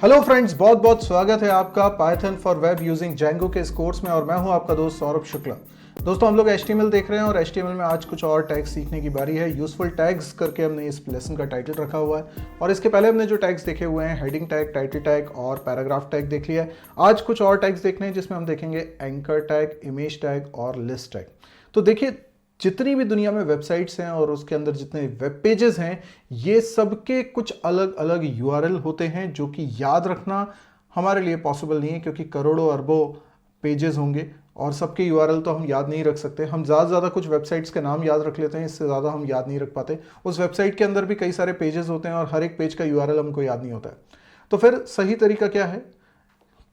Hello friends, बहुत बहुत स्वागत है आपका Python for web using Django के इस कोर्स में। और मैं हूं आपका दोस्त सौरभ शुक्ला। दोस्तों, हम लोग HTML देख रहे हैं और HTML में आज कुछ और टैग्स सीखने की बारी है। यूजफुल टैग्स करके हमने इस लेसन का टाइटल रखा हुआ है और इसके पहले हमने जो टैग्स देखे हुए हैं, हेडिंग टैग, टाइटल टैग और पैराग्राफ टैग देख लिया है। आज कुछ और टैग्स देखने हैं जिसमें हम देखेंगे एंकर टैग, इमेज टैग और लिस्ट टैग। तो देखिए, जितनी भी दुनिया में वेबसाइट्स हैं और उसके अंदर जितने वेब पेजेस हैं, ये सबके कुछ अलग अलग यूआरएल होते हैं जो कि याद रखना हमारे लिए पॉसिबल नहीं है, क्योंकि करोड़ों अरबों पेजेस होंगे और सबके यूआरएल तो हम याद नहीं रख सकते। हम ज़्यादा से ज़्यादा कुछ वेबसाइट्स के नाम याद रख लेते हैं, इससे ज़्यादा हम याद नहीं रख पाते। उस वेबसाइट के अंदर भी कई सारे पेजेस होते हैं और हर एक पेज का यूआरएल हमको याद नहीं होता है। तो फिर सही तरीका क्या है?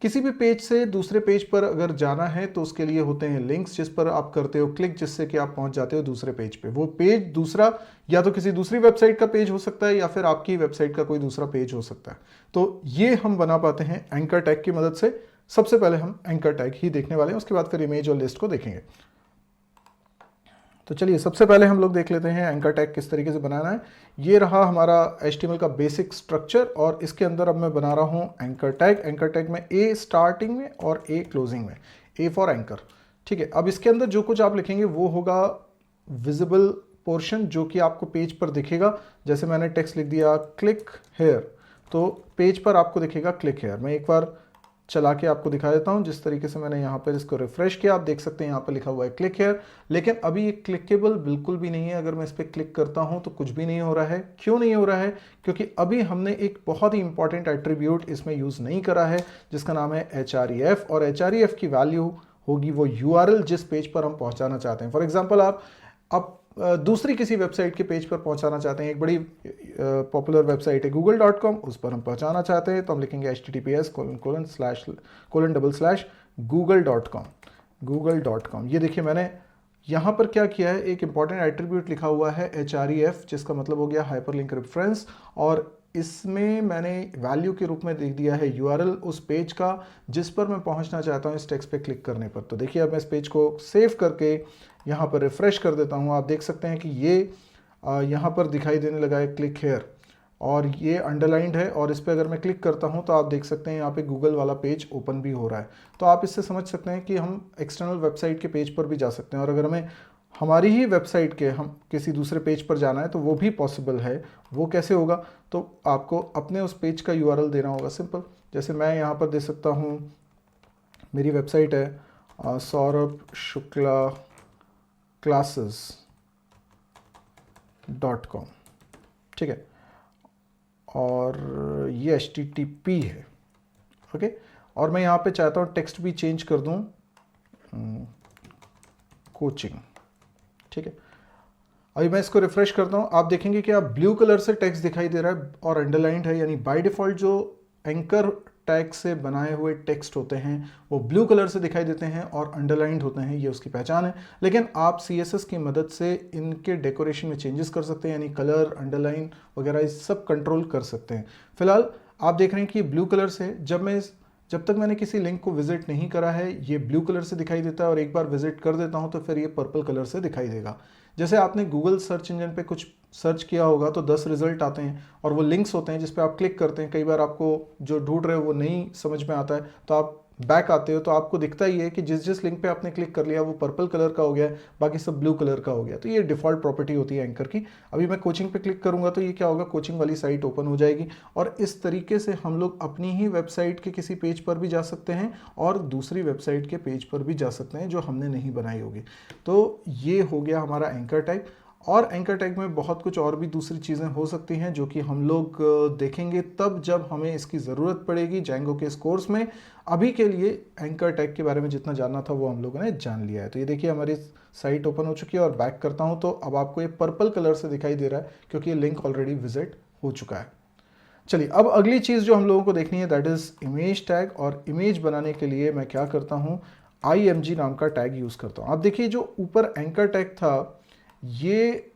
किसी भी पेज से दूसरे पेज पर अगर जाना है तो उसके लिए होते हैं लिंक्स, जिस पर आप करते हो क्लिक, जिससे कि आप पहुंच जाते हो दूसरे पेज पे। वो पेज दूसरा या तो किसी दूसरी वेबसाइट का पेज हो सकता है या फिर आपकी वेबसाइट का कोई दूसरा पेज हो सकता है। तो ये हम बना पाते हैं एंकर टैग की मदद से। सबसे पहले हम एंकर टैग ही देखने वाले हैं, उसके बाद फिर इमेज और लिस्ट को देखेंगे। तो चलिए, सबसे पहले हम लोग देख लेते हैं एंकर टैग किस तरीके से बनाना है। ये रहा हमारा HTML का बेसिक स्ट्रक्चर और इसके अंदर अब मैं बना रहा हूँ एंकर टैग। एंकर टैग में ए स्टार्टिंग में और ए क्लोजिंग में, ए फॉर एंकर। ठीक है, अब इसके अंदर जो कुछ आप लिखेंगे वो होगा विजिबल पोर्शन, जो कि आपको पेज पर दिखेगा। जैसे मैंने टेक्स्ट लिख दिया क्लिक हेयर, तो पेज पर आपको दिखेगा क्लिक हेयर। मैं एक बार चला के आपको दिखा देता हूं। जिस तरीके से मैंने यहाँ पर इसको रिफ्रेश किया, आप देख सकते हैं यहाँ पर लिखा हुआ है क्लिक हेयर, लेकिन अभी ये क्लिकेबल बिल्कुल भी नहीं है। अगर मैं इस पर क्लिक करता हूं तो कुछ भी नहीं हो रहा है। क्यों नहीं हो रहा है? क्योंकि अभी हमने एक बहुत ही इंपॉर्टेंट एट्रीब्यूट इसमें यूज नहीं करा है, जिसका नाम है href। और href की वैल्यू होगी वो URL जिस पेज पर हम पहुंचाना चाहते हैं। फॉर एग्जाम्पल, आप दूसरी किसी वेबसाइट के पेज पर पहुंचाना चाहते हैं। एक बड़ी पॉपुलर वेबसाइट है google.com, उस पर हम पहुंचाना चाहते हैं तो हम लिखेंगे https://google.com। ये देखिए, मैंने यहाँ पर क्या किया है, एक इंपॉर्टेंट एट्रीब्यूट लिखा हुआ है href, जिसका मतलब हो गया हाइपरलिंक रेफरेंस। और इसमें मैंने वैल्यू के रूप में दे दिया है URL उस पेज का जिस पर मैं पहुंचना चाहता हूं इस टेक्स्ट पे क्लिक करने पर। तो देखिए, अब मैं इस पेज को सेव करके यहाँ पर रिफ्रेश कर देता हूँ। आप देख सकते हैं कि ये यहाँ पर दिखाई देने लगा है क्लिक हेयर, और ये अंडरलाइंड है। और इस पर अगर मैं क्लिक करता हूँ तो आप देख सकते हैं यहाँ पे गूगल वाला पेज ओपन भी हो रहा है। तो आप इससे समझ सकते हैं कि हम एक्सटर्नल वेबसाइट के पेज पर भी जा सकते हैं, और अगर हमें हमारी ही वेबसाइट के हम किसी दूसरे पेज पर जाना है तो वो भी पॉसिबल है। वो कैसे होगा? तो आपको अपने उस पेज का URL देना होगा, सिंपल। जैसे मैं यहाँ पर दे सकता हूँ, मेरी वेबसाइट है सौरभ शुक्ला classes.com। ठीक है, और ये HTTP है। ओके, और मैं यहाँ पे चाहता हूँ टेक्स्ट भी चेंज कर दूँ, कोचिंग। ठीक है, अभी मैं इसको रिफ्रेश करता हूँ। आप देखेंगे कि आप ब्लू कलर से टेक्स्ट दिखाई दे रहा है और अंडरलाइंड है, यानी बाय डिफॉल्ट जो एंकर टैग से बनाए हुए टेक्स्ट होते हैं वो ब्लू कलर से दिखाई देते हैं और अंडरलाइंड होते हैं। ये उसकी पहचान है। लेकिन आप CSS की मदद से इनके डेकोरेशन में चेंजेस कर सकते हैं, यानी कलर, अंडरलाइन वगैरह इस सब कंट्रोल कर सकते हैं। फिलहाल आप देख रहे हैं कि ब्लू कलर से जब तक मैंने किसी लिंक को विजिट नहीं करा है ये ब्लू कलर से दिखाई देता है, और एक बार विजिट कर देता हूं तो फिर ये पर्पल कलर से दिखाई देगा। जैसे आपने गूगल सर्च इंजन पे कुछ सर्च किया होगा तो 10 रिजल्ट आते हैं और वो लिंक्स होते हैं जिस पे आप क्लिक करते हैं। कई बार आपको जो ढूंढ रहे हो वो नहीं समझ में आता है तो आप बैक आते हो, तो आपको दिखता ही है कि जिस लिंक पे आपने क्लिक कर लिया वो पर्पल कलर का हो गया, बाकी सब ब्लू कलर का हो गया। तो ये डिफ़ॉल्ट प्रॉपर्टी होती है एंकर की। अभी मैं कोचिंग पे क्लिक करूंगा तो ये क्या होगा, कोचिंग वाली साइट ओपन हो जाएगी। और इस तरीके से हम लोग अपनी ही वेबसाइट के किसी पेज पर भी जा सकते हैं और दूसरी वेबसाइट के पेज पर भी जा सकते हैं जो हमने नहीं बनाई होगी। तो ये हो गया हमारा एंकर टैग। और एंकर टैग में बहुत कुछ और भी दूसरी चीज़ें हो सकती हैं जो कि हम लोग देखेंगे तब जब हमें इसकी ज़रूरत पड़ेगी Django के इस कोर्स में। अभी के लिए एंकर टैग के बारे में जितना जानना था वो हम लोगों ने जान लिया है। तो ये देखिए, हमारी साइट ओपन हो चुकी है और बैक करता हूँ तो अब आपको ये पर्पल कलर से दिखाई दे रहा है क्योंकि ये लिंक ऑलरेडी विजिट हो चुका है। चलिए, अब अगली चीज़ जो हम लोगों को देखनी है दैट इज़ इमेज टैग। और इमेज बनाने के लिए मैं क्या करता हूँ, IMG नाम का टैग यूज़ करता हूँ। आप देखिए, जो ऊपर एंकर टैग था ये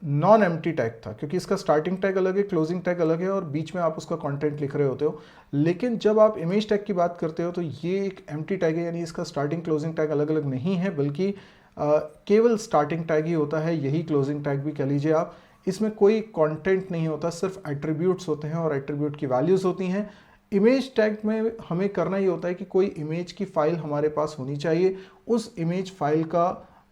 नॉन एम्प्टी टैग था, क्योंकि इसका स्टार्टिंग टैग अलग है, क्लोजिंग टैग अलग है और बीच में आप उसका कंटेंट लिख रहे होते हो। लेकिन जब आप इमेज टैग की बात करते हो तो ये एक एम्प्टी टैग है, यानी इसका स्टार्टिंग क्लोजिंग टैग अलग अलग नहीं है, बल्कि केवल स्टार्टिंग टैग ही होता है। यही क्लोजिंग टैग भी कह लीजिए आप। इसमें कोई कंटेंट नहीं होता, सिर्फ एट्रीब्यूट्स होते हैं और एट्रीब्यूट की वैल्यूज़ होती हैं। इमेज टैग में हमें करना ये होता है कि कोई इमेज की फाइल हमारे पास होनी चाहिए, उस इमेज फाइल का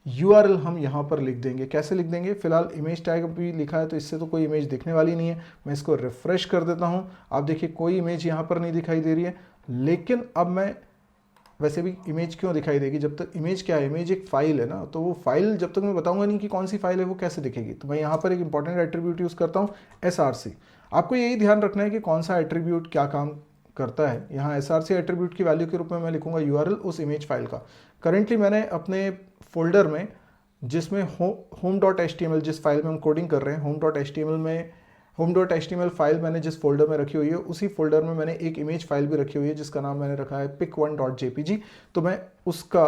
URL हम यहाँ पर लिख देंगे। कैसे लिख देंगे? फिलहाल इमेज टैग भी लिखा है तो इससे तो कोई इमेज दिखने वाली नहीं है। मैं इसको रिफ्रेश कर देता हूँ, आप देखिए कोई इमेज यहाँ पर नहीं दिखाई दे रही है। लेकिन अब मैं, वैसे भी इमेज क्यों दिखाई देगी? जब तक इमेज क्या है, इमेज एक फाइल है ना, तो वो फाइल जब तक मैं बताऊंगा नहीं कि कौन सी फाइल है वो कैसे दिखेगी। तो मैं यहाँ पर एक इंपॉर्टेंट एट्रीब्यूट यूज़ करता हूँ, SRC। आपको यही ध्यान रखना है कि कौन सा एट्रीब्यूट क्या काम करता है। यहाँ SRC एट्रीब्यूट की वैल्यू के रूप में मैं लिखूंगा URL उस इमेज फाइल का। करेंटली मैंने अपने फोल्डर में, जिसमें home.html, जिस फाइल में हम कोडिंग कर रहे हैं, home.html फाइल मैंने जिस फोल्डर में रखी हुई है, उसी फोल्डर में मैंने एक इमेज फाइल भी रखी हुई है जिसका नाम मैंने रखा है pic1.jpg। तो मैं उसका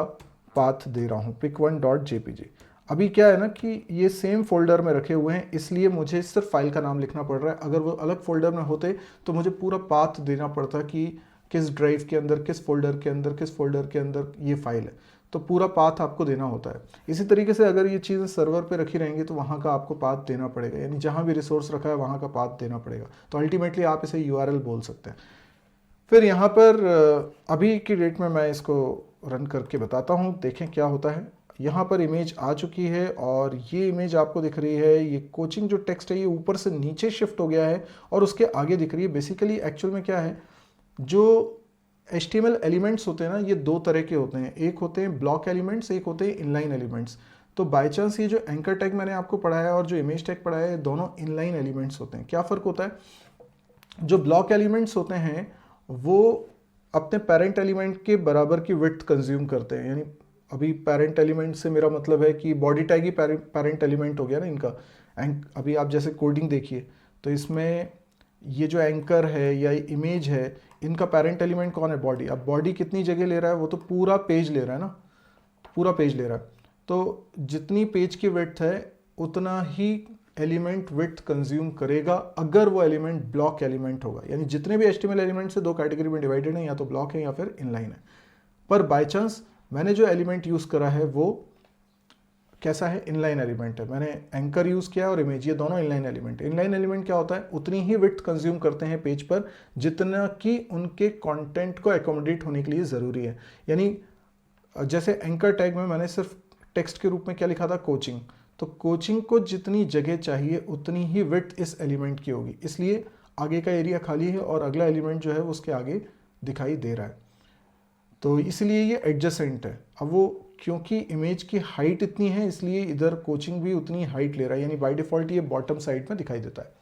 पाथ दे रहा हूँ pic1.jpg। अभी क्या है ना कि ये सेम फोल्डर में रखे हुए हैं, इसलिए मुझे सिर्फ फाइल का नाम लिखना पड़ रहा है। अगर वो अलग फोल्डर में होते तो मुझे पूरा पाथ देना पड़ता कि किस ड्राइव के अंदर, किस फोल्डर के अंदर, किस फोल्डर के अंदर ये फाइल है, तो पूरा पाथ आपको देना होता है। इसी तरीके से अगर ये चीज़ें सर्वर पे रखी रहेंगी तो वहाँ का आपको पाथ देना पड़ेगा, यानी जहाँ भी रिसोर्स रखा है वहाँ का पाथ देना पड़ेगा। तो अल्टीमेटली आप इसे URL बोल सकते हैं। फिर यहाँ पर अभी की डेट में मैं इसको रन करके बताता हूँ, देखें क्या होता है। यहाँ पर इमेज आ चुकी है और ये इमेज आपको दिख रही है। ये कोचिंग जो टेक्स्ट है ये ऊपर से नीचे शिफ्ट हो गया है और उसके आगे दिख रही है। बेसिकली एक्चुअल में क्या है, जो HTML एलिमेंट्स होते हैं ना, ये दो तरह के होते हैं, एक होते हैं ब्लॉक एलिमेंट्स, एक होते हैं इनलाइन एलिमेंट्स। तो बाय चांस ये जो एंकर टैग मैंने आपको पढ़ाया और जो इमेज टैग पढ़ाया है, दोनों इनलाइन एलिमेंट्स होते हैं। क्या फ़र्क होता है? जो ब्लॉक एलिमेंट्स होते हैं वो अपने पेरेंट एलिमेंट के बराबर की विड्थ कंज्यूम करते हैं। यानी अभी पेरेंट एलिमेंट से मेरा मतलब है कि बॉडी टैग ही पेरेंट एलिमेंट हो गया ना इनका। अभी आप जैसे कोडिंग देखिए तो इसमें ये जो एंकर है या इमेज है, इनका पेरेंट एलिमेंट कौन है? बॉडी। अब बॉडी कितनी जगह ले रहा है? वो तो पूरा पेज ले रहा है ना, पूरा पेज ले रहा है। तो जितनी पेज की विड्थ है उतना ही एलिमेंट विड्थ कंज्यूम करेगा अगर वो एलिमेंट ब्लॉक एलिमेंट होगा। यानी जितने भी HTML एलिमेंट से दो कैटेगरी में डिवाइडेड है, या तो ब्लॉक है या फिर इनलाइन है। पर बाय चांस मैंने जो एलिमेंट यूज़ करा है वो कैसा है? इनलाइन एलिमेंट है। मैंने एंकर यूज़ किया और इमेज, ये दोनों इनलाइन एलिमेंट। इनलाइन एलिमेंट क्या होता है? उतनी ही विड्थ कंज्यूम करते हैं पेज पर जितना कि उनके कंटेंट को एकोमोडेट होने के लिए ज़रूरी है। यानी जैसे एंकर टैग में मैंने सिर्फ टेक्स्ट के रूप में क्या लिखा था? कोचिंग। तो कोचिंग को जितनी जगह चाहिए उतनी ही विड्थ इस एलिमेंट की होगी, इसलिए आगे का एरिया खाली है और अगला एलिमेंट जो है वो उसके आगे दिखाई दे रहा है। तो इसलिए ये एडजेसेंट है। अब वो क्योंकि इमेज की हाइट इतनी है इसलिए इधर कोचिंग भी उतनी हाइट ले रहा है, यानी बाय डिफ़ॉल्ट ये बॉटम साइड में दिखाई देता है।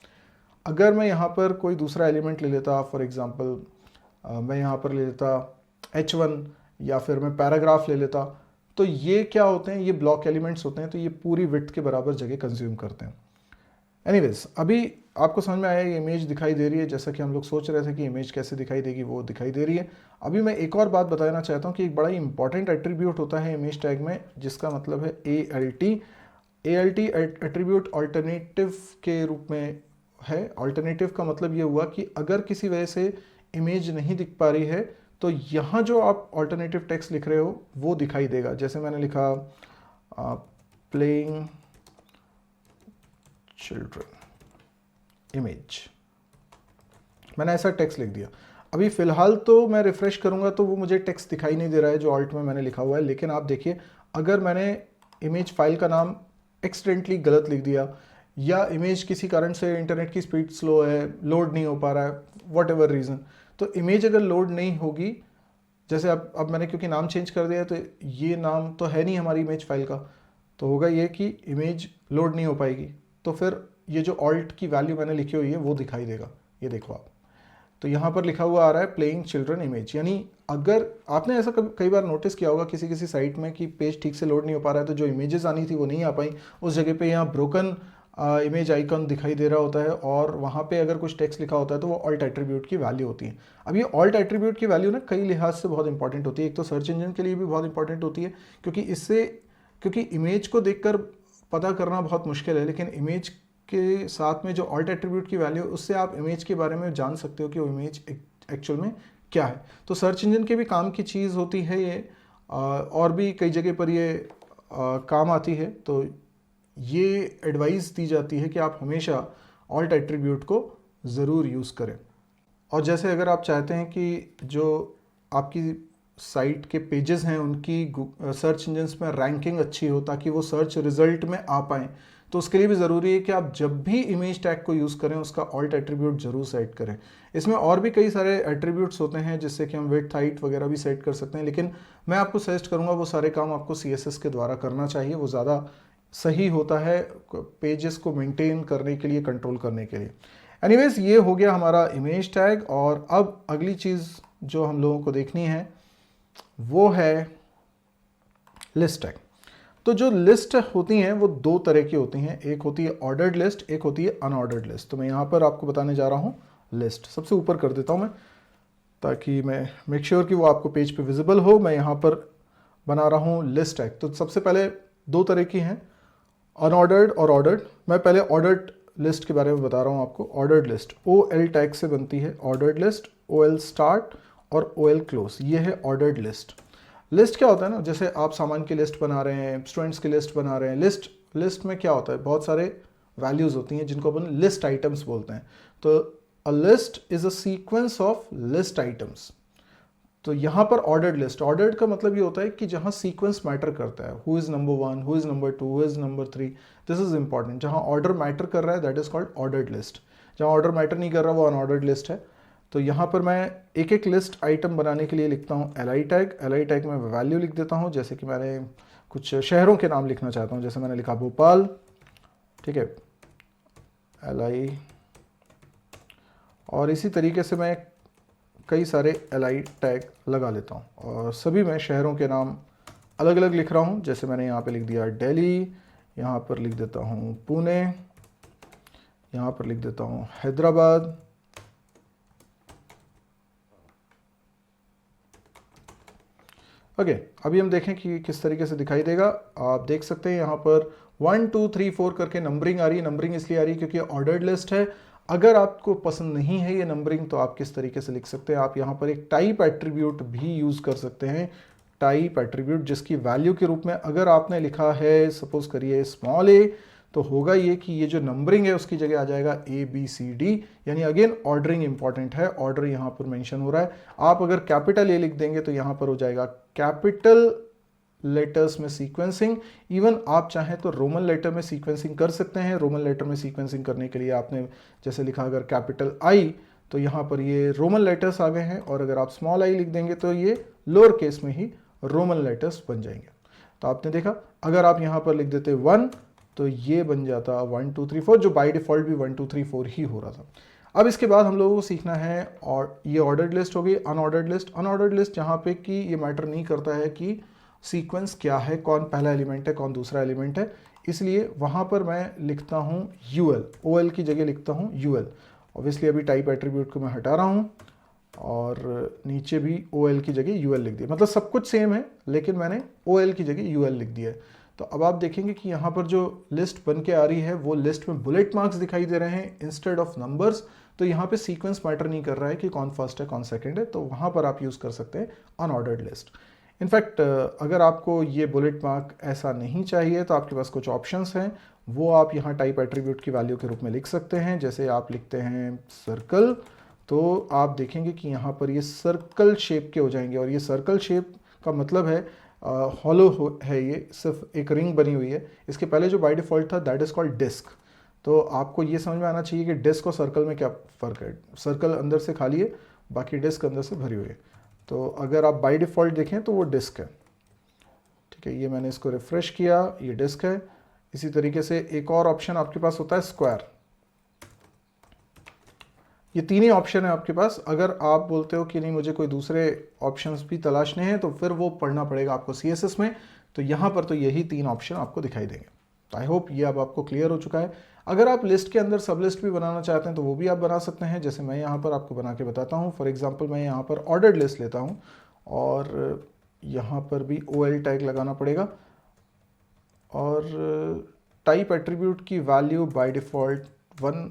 अगर मैं यहाँ पर कोई दूसरा एलिमेंट ले लेता, फॉर एग्जांपल मैं यहाँ पर ले लेता H1 या फिर मैं पैराग्राफ ले लेता, तो ये क्या होते हैं? ये ब्लॉक एलिमेंट्स होते हैं, तो ये पूरी विड्थ के बराबर जगह कंज्यूम करते हैं। एनीवेज, अभी आपको समझ में आया ये इमेज दिखाई दे रही है जैसा कि हम लोग सोच रहे थे कि इमेज कैसे दिखाई देगी, वो दिखाई दे रही है। अभी मैं एक और बात बताना चाहता हूँ कि एक बड़ा ही इंपॉर्टेंट एट्रीब्यूट होता है इमेज टैग में जिसका मतलब है ALT। ALT एट्रीब्यूट अल्टरनेटिव के रूप में है। अल्टरनेटिव का मतलब ये हुआ कि अगर किसी वजह से इमेज नहीं दिख पा रही है तो यहाँ जो आप अल्टरनेटिव टेक्स्ट लिख रहे हो वो दिखाई देगा। जैसे मैंने लिखा प्लेइंग चिल्ड्रन इमेज, मैंने ऐसा टेक्स्ट लिख दिया। अभी फिलहाल तो मैं रिफ्रेश करूंगा तो वो मुझे टेक्स्ट दिखाई नहीं दे रहा है जो ऑल्ट में मैंने लिखा हुआ है। लेकिन आप देखिए, अगर मैंने इमेज फाइल का नाम एक्सीडेंटली गलत लिख दिया या इमेज किसी कारण से इंटरनेट की स्पीड स्लो है, लोड नहीं हो पा रहा है, वॉट एवर रीज़न, तो इमेज अगर लोड नहीं होगी, जैसे अब मैंने क्योंकि नाम चेंज कर दिया तो ये नाम तो है नहीं हमारी इमेज फाइल का, तो होगा ये कि इमेज लोड नहीं हो पाएगी। तो फिर ये जो ऑल्ट की वैल्यू मैंने लिखी हुई है वो दिखाई देगा। ये देखो आप, तो यहाँ पर लिखा हुआ आ रहा है प्लेइंग चिल्ड्रन इमेज। यानी अगर आपने ऐसा कई बार नोटिस किया होगा किसी साइट में कि पेज ठीक से लोड नहीं हो पा रहा है, तो जो इमेजेस आनी थी वो नहीं आ पाई, उस जगह पे यहाँ ब्रोकन इमेज आइकन दिखाई दे रहा होता है और वहाँ पे अगर कुछ टेक्स्ट लिखा होता है तो वो ऑल्ट एट्रीब्यूट की वैल्यू होती है। अब ये ऑल्ट एट्रीब्यूट की वैल्यू ना कई लिहाज से बहुत इंपॉर्टेंट होती है। एक तो सर्च इंजन के लिए भी बहुत इंपॉर्टेंट होती है क्योंकि इमेज को देखकर पता करना बहुत मुश्किल है, लेकिन इमेज के साथ में जो ऑल्ट एट्रीब्यूट की वैल्यू, उससे आप इमेज के बारे में जान सकते हो कि वो इमेज एक्चुअल में क्या है। तो सर्च इंजन के भी काम की चीज़ होती है ये, और भी कई जगह पर ये काम आती है। तो ये एडवाइस दी जाती है कि आप हमेशा ऑल्ट एट्रीब्यूट को ज़रूर यूज़ करें। और जैसे अगर आप चाहते हैं कि जो आपकी साइट के पेजेस हैं उनकी सर्च इंजन्स में रैंकिंग अच्छी हो ताकि वो सर्च रिजल्ट में आ पाएँ, तो उसके लिए भी ज़रूरी है कि आप जब भी इमेज टैग को यूज़ करें उसका ऑल्ट एट्रीब्यूट जरूर सेट करें। इसमें और भी कई सारे एट्रीब्यूट्स होते हैं जिससे कि हम विड्थ हाइट वगैरह भी सेट कर सकते हैं, लेकिन मैं आपको सजेस्ट करूंगा वो सारे काम आपको CSS के द्वारा करना चाहिए, वो ज़्यादा सही होता है पेजेस को मेंटेन करने के लिए, कंट्रोल करने के लिए। एनीवेज, ये हो गया हमारा इमेज टैग। और अब अगली चीज़ जो हम लोगों को देखनी है वो है लिस्ट टैग। तो जो लिस्ट होती हैं वो दो तरह की होती हैं, एक होती है ऑर्डर्ड लिस्ट, एक होती है अनऑर्डर्ड लिस्ट। तो मैं यहाँ पर आपको बताने जा रहा हूँ लिस्ट। सबसे ऊपर कर देता हूँ मैं ताकि मैं मेक श्योर कि वो आपको पेज पे विजिबल हो। मैं यहाँ पर बना रहा हूँ लिस्ट टैग। तो सबसे पहले दो तरह की हैं, अनऑर्डर्ड और ऑर्डर्ड। मैं पहले ऑर्डर्ड लिस्ट के बारे में बता रहा हूँ आपको। ऑर्डर्ड लिस्ट OL टैग से बनती है ऑर्डर्ड लिस्ट, OL स्टार्ट और OL क्लोज, ये है ऑर्डर्ड लिस्ट। लिस्ट क्या होता है ना, जैसे आप सामान की लिस्ट बना रहे हैं, स्टूडेंट्स की लिस्ट बना रहे हैं, लिस्ट में क्या होता है, बहुत सारे वैल्यूज होती हैं जिनको अपन लिस्ट आइटम्स बोलते हैं। तो a list is a sequence of list items. तो यहाँ पर ऑर्डर्ड लिस्ट, ऑर्डर्ड का मतलब ये होता है कि जहाँ सीक्वेंस मैटर करता है, who is number 1, who is number 2, who is number 3, this is important. जहाँ ऑर्डर मैटर कर रहा है that is called ordered list. जहाँ ऑर्डर मैटर नहीं कर रहा वो अनऑर्डर्ड लिस्ट है। तो यहाँ पर मैं एक एक लिस्ट आइटम बनाने के लिए लिखता हूँ LI टैग। LI टैग में वैल्यू लिख देता हूँ, जैसे कि मैंने कुछ शहरों के नाम लिखना चाहता हूँ, जैसे मैंने लिखा भोपाल, ठीक है, LI। और इसी तरीके से मैं कई सारे LI टैग लगा लेता हूँ और सभी में शहरों के नाम अलग अलग लिख रहा हूँ। जैसे मैंने यहाँ पे लिख दिया दिल्ली, यहाँ पर लिख देता हूँ पुणे, यहाँ पर लिख देता हूँ हैदराबाद, ओके। अभी हम देखें कि किस तरीके से दिखाई देगा। आप देख सकते हैं यहाँ पर 1 2 3 4 करके नंबरिंग आ रही है। नंबरिंग इसलिए आ रही है क्योंकि ऑर्डर्ड लिस्ट है। अगर आपको पसंद नहीं है ये नंबरिंग तो आप किस तरीके से लिख सकते हैं, आप यहाँ पर एक टाइप एट्रीब्यूट भी यूज कर सकते हैं। टाइप एट्रीब्यूट जिसकी वैल्यू के रूप में अगर आपने लिखा है सपोज करिए स्मॉल a, तो होगा ये कि ये जो नंबरिंग है उसकी जगह आ जाएगा ABCD, यानी अगेन ऑर्डरिंग इंपॉर्टेंट है, ऑर्डर यहाँ पर मेंशन हो रहा है। आप अगर कैपिटल A लिख देंगे तो यहाँ पर हो जाएगा कैपिटल लेटर्स में सीक्वेंसिंग। इवन आप चाहें तो रोमन लेटर में सीक्वेंसिंग कर सकते हैं। रोमन लेटर में सीक्वेंसिंग करने के लिए आपने जैसे लिखा अगर कैपिटल I तो यहाँ पर ये रोमन लेटर्स आ गए हैं, और अगर आप स्मॉल I लिख देंगे तो ये लोअर केस में ही रोमन लेटर्स बन जाएंगे। तो आपने देखा अगर आप यहाँ पर लिख देते 1 तो ये बन जाता 1 2 3 4, जो बाय डिफॉल्ट भी 1 2 3 4 ही हो रहा था। अब इसके बाद हम लोगों को सीखना है, और ये ऑर्डर्ड लिस्ट हो गई। अनऑर्डर्ड लिस्ट, अनऑर्डर्ड लिस्ट जहाँ पे कि ये मैटर नहीं करता है कि सीक्वेंस क्या है, कौन पहला एलिमेंट है कौन दूसरा एलिमेंट है, इसलिए वहाँ पर मैं लिखता हूँ UL, OL की जगह लिखता हूँ UL। ऑब्वियसली अभी टाइप एट्रीब्यूट को मैं हटा रहा हूँ और नीचे भी OL की जगह UL लिख दिया, मतलब सब कुछ सेम है लेकिन मैंने OL की जगह UL लिख दिया है। तो अब आप देखेंगे कि यहाँ पर जो लिस्ट बन के आ रही है वो लिस्ट में बुलेट मार्क्स दिखाई दे रहे हैं इंस्टेड ऑफ नंबर्स। तो यहाँ पे सीक्वेंस मैटर नहीं कर रहा है कि कौन फर्स्ट है कौन सेकंड है, तो वहाँ पर आप यूज़ कर सकते हैं अनऑर्डर्ड लिस्ट। इनफैक्ट अगर आपको ये बुलेट मार्क ऐसा नहीं चाहिए तो आपके पास कुछ ऑप्शंस हैं, वो आप यहाँ टाइप एट्रीब्यूट की वैल्यू के रूप में लिख सकते हैं। जैसे आप लिखते हैं सर्कल, तो आप देखेंगे कि यहाँ पर ये सर्कल शेप के हो जाएंगे, और ये सर्कल शेप का मतलब है हॉलो है, ये सिर्फ एक रिंग बनी हुई है। इसके पहले जो बाय डिफॉल्ट था दैट इज कॉल्ड डिस्क। तो आपको ये समझ में आना चाहिए कि डिस्क और सर्कल में क्या फ़र्क है। सर्कल अंदर से खाली है, बाकी डिस्क अंदर से भरी हुई है। तो अगर आप बाय डिफ़ॉल्ट देखें तो वो डिस्क है, ठीक है। ये मैंने इसको रिफ्रेश किया, ये डिस्क है। इसी तरीके से एक और ऑप्शन आपके पास होता है स्क्वायर। ये तीन ही ऑप्शन है आपके पास। अगर आप बोलते हो कि नहीं मुझे कोई दूसरे ऑप्शंस भी तलाशने हैं तो फिर वो पढ़ना पड़ेगा आपको CSS में। तो यहाँ पर तो यही तीन ऑप्शन आपको दिखाई देंगे। तो आई होप ये अब आपको क्लियर हो चुका है। अगर आप लिस्ट के अंदर सब लिस्ट भी बनाना चाहते हैं तो वो भी आप बना सकते हैं, जैसे मैं यहाँ पर आपको बना के बताता हूँ। फॉर एग्जाम्पल मैं यहाँ पर ऑर्डर्ड लिस्ट लेता हूँ और यहाँ पर भी OL टैग लगाना पड़ेगा, और टाइप एट्रीब्यूट की वैल्यू बाय डिफ़ॉल्ट 1।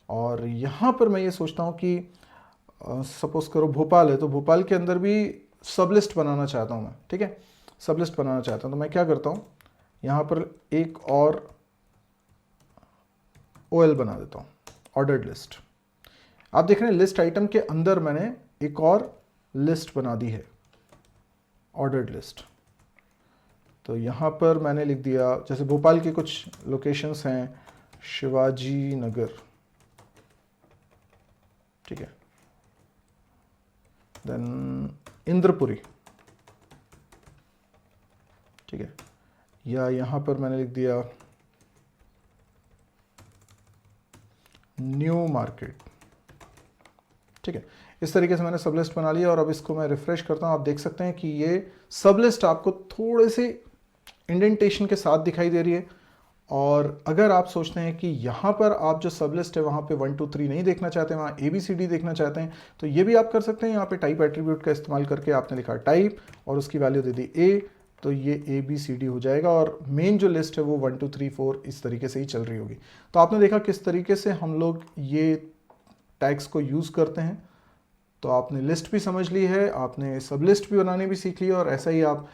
और यहाँ पर मैं ये सोचता हूँ कि सपोज करो भोपाल है, तो भोपाल के अंदर भी सब लिस्ट बनाना चाहता हूँ मैं, ठीक है, सब लिस्ट बनाना चाहता हूँ। तो मैं क्या करता हूँ, यहाँ पर एक और OL बना देता हूँ, ऑर्डर्ड लिस्ट। आप देख रहे हैं लिस्ट आइटम के अंदर मैंने एक और लिस्ट बना दी है, ऑर्डर्ड लिस्ट। तो यहाँ पर मैंने लिख दिया, जैसे भोपाल के कुछ लोकेशंस हैं, शिवाजी नगर, ठीक है, देन इंद्रपुरी, ठीक है, या यहाँ पर मैंने लिख दिया न्यू मार्केट, ठीक है। इस तरीके से मैंने सब लिस्ट बना लिया और अब इसको मैं रिफ्रेश करता हूँ। आप देख सकते हैं कि ये सब लिस्ट आपको थोड़े से इंडेंटेशन के साथ दिखाई दे रही है। और अगर आप सोचते हैं कि यहाँ पर आप जो सब लिस्ट है वहाँ पे 1 2 3 नहीं देखना चाहते, वहाँ ABCD देखना चाहते हैं, तो ये भी आप कर सकते हैं। यहाँ पे टाइप एट्रीब्यूट का इस्तेमाल करके आपने लिखा टाइप और उसकी वैल्यू दे दी A, तो ये ABCD हो जाएगा और मेन जो लिस्ट है वो 1 2 3 4 इस तरीके से ही चल रही होगी। तो आपने देखा किस तरीके से हम लोग ये टैग्स को यूज़ करते हैं। तो आपने लिस्ट भी समझ ली है, आपने सब लिस्ट भी बनानी भी सीख ली है, और ऐसा ही आप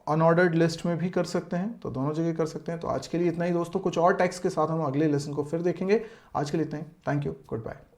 अनऑर्डर्ड लिस्ट में भी कर सकते हैं। तो दोनों जगह कर सकते हैं। तो आज के लिए इतना ही दोस्तों, कुछ और टैग्स के साथ हम अगले लेसन को फिर देखेंगे। आज के लिए इतना ही। Thank you, good bye.